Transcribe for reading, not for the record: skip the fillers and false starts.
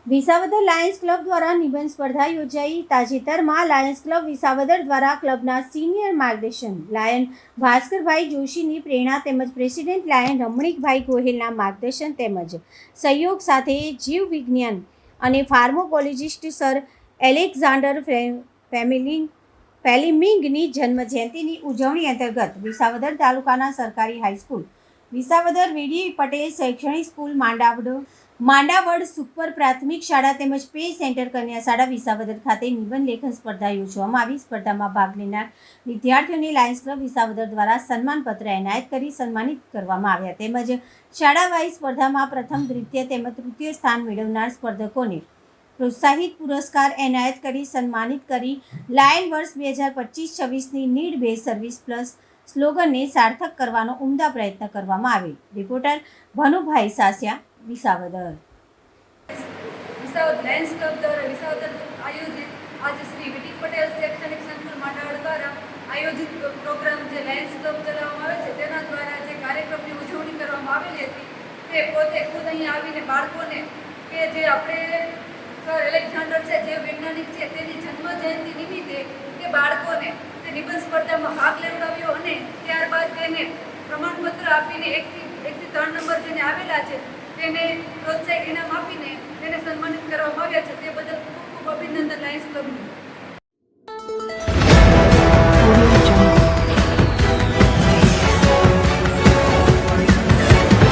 Visavadar Lions club દ્વારા નિબંધ સ્પર્ધા યોજાઈ. તાજેતરમાં લાયન્સ ક્લબ વિસાવદર દ્વારા ક્લબના સિનિયર માર્ગદર્શન લાયન ભાસ્કરભાઈ જોશીની પ્રેરણા તેમજ પ્રેસિડેન્ટ લાયન રમણીકભાઈ ગોહિલના માર્ગદર્શન તેમજ સહયોગ સાથે જીવ વિજ્ઞાન અને ફાર્મોકોલોજીસ્ટ સર એલેક્ઝાન્ડર ફેલિમિંગની જન્મ જયંતિની ઉજવણી અંતર્ગત વિસાવદર તાલુકાના સરકારી હાઈસ્કૂલ વિસાવદર વીડી પટેલ શૈક્ષણિક સ્કૂલ માંડાવડ સુપર પ્રાથમિક શાળા તેમજ પે સેન્ટર કન્યા શાળા વિસાવદર ખાતે નિબંધ લેખન સ્પર્ધા યોજવામાં આવી. સ્પર્ધામાં ભાગ લેનાર વિદ્યાર્થીઓને લાયન્સ ક્લબ વિસાવદર દ્વારા સન્માનપત્ર એનાયત કરી સન્માનિત કરવામાં આવ્યા તેમજ શાળા વાઇઝ સ્પર્ધામાં પ્રથમ, દ્વિતીય તેમજ તૃતીય સ્થાન મેળવનાર સ્પર્ધકોને પ્રોત્સાહિત પુરસ્કાર એનાયત કરી સન્માનિત કરી લાયન વર્ષ 2025-26ની નીડ બેઝ સર્વિસ પ્લસ સ્લોગનને સાર્થક કરવાનો ઉમદા પ્રયત્ન કરવામાં આવેલ. Reporter Bhanubhai Sasiya, Visavadar. Visavadar Lions club દ્વારા વિસાવદર આયોજિત આજે શ્રી વીડી પટેલ શૈક્ષણિક સંકુલ માંડાવડ દ્વારા આયોજિત પ્રોગ્રામ જે લાયન્સ ક્લબ ચલાવવામાં આવે છે તેના દ્વારા જે કાર્યક્રમની ઉજવણી કરવામાં આવેલી હતી તે પોતે ખુદ અહીંયા આવીને બાળકોને કે જે આપણે સર એલેક્ઝાન્ડર છે જે વૈજ્ઞાનિક છે તેની જન્મ જયંતિ નિમિત્તે તે બાળકોને તે નિબંધ સ્પર્ધામાં ભાગ લેવડાવ્યો અને ત્યારબાદ તેને પ્રમાણપત્ર આપીને એકથી 3 નંબર જેને આવેલા છે તેને પ્રોત્સાહન ઇનામ આપીને તેને સન્માનિત કરવામાં આવ્યા છે. તે બદલ ખૂબ ખૂબ અભિનંદન લાયન્સ ક્લબનું.